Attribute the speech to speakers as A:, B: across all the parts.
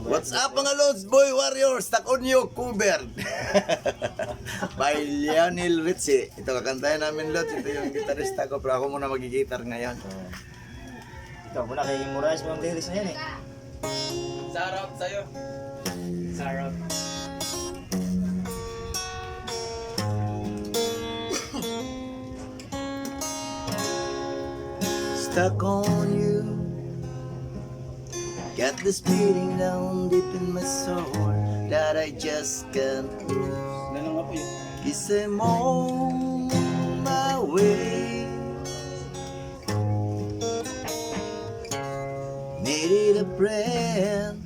A: What's up mga Lods Boy Warriors? Stuck on you, covered by Lionel Richie. Ito kakantahin namin Lods. Ito yung gitarista ko, pero ako muna magigitar ngayon.
B: Ikaw muna kay Moraes mo ang lyrics na yan eh.
C: Sarap sa'yo. Sarap.
A: Stuck on you, got this beating down deep in my soul that I just can't lose.
C: Ganun nga po yun.
A: Cause I'm on my way. Needed a friend,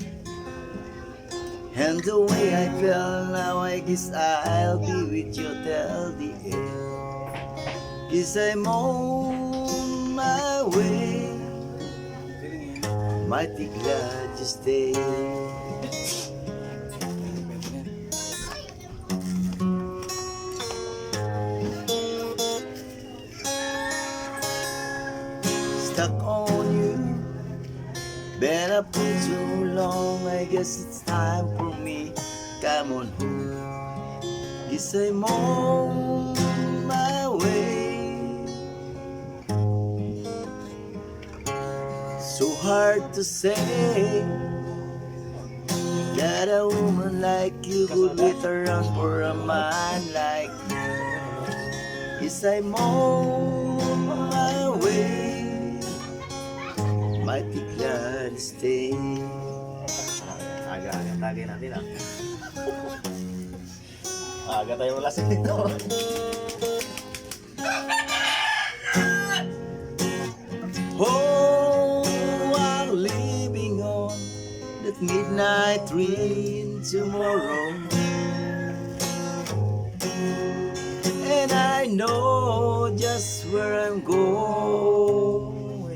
A: and the way I felt now, I guess I'll be with you till the end. Cause I'm on my way, mighty glad to stay. Stuck on you, been up for too long. I guess it's time for me. Come on home, guess I'm on my way. So hard to say, got a woman like you could wait around for a man like me. Yes, I'm on my way, mighty glad to stay.
B: Aga, tagay natin ah. Aga tayo lasing dito.
A: Oh, I'm living on that midnight train tomorrow, and I know just where I'm going.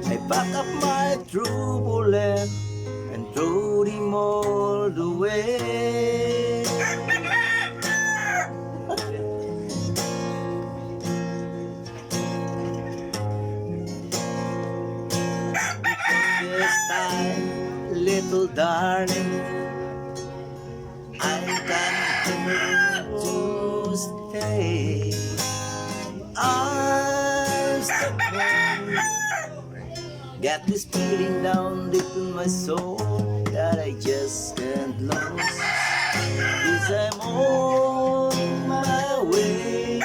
A: I pack up my true bullet and throw them all away. This time, little darling, I'm coming to stay. I'm stuck on you, got this feeling down deep in my soul that I just can't lose. Cause I'm on my way,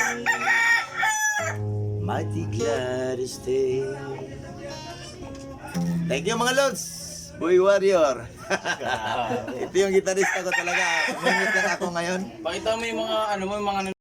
A: mighty glad to stay. Thank you mga Lods, Boy Warrior. Ito yung gitarista ko talaga. Minute lang ako ngayon.
C: Pakita mo yung mga ano mo, yung mga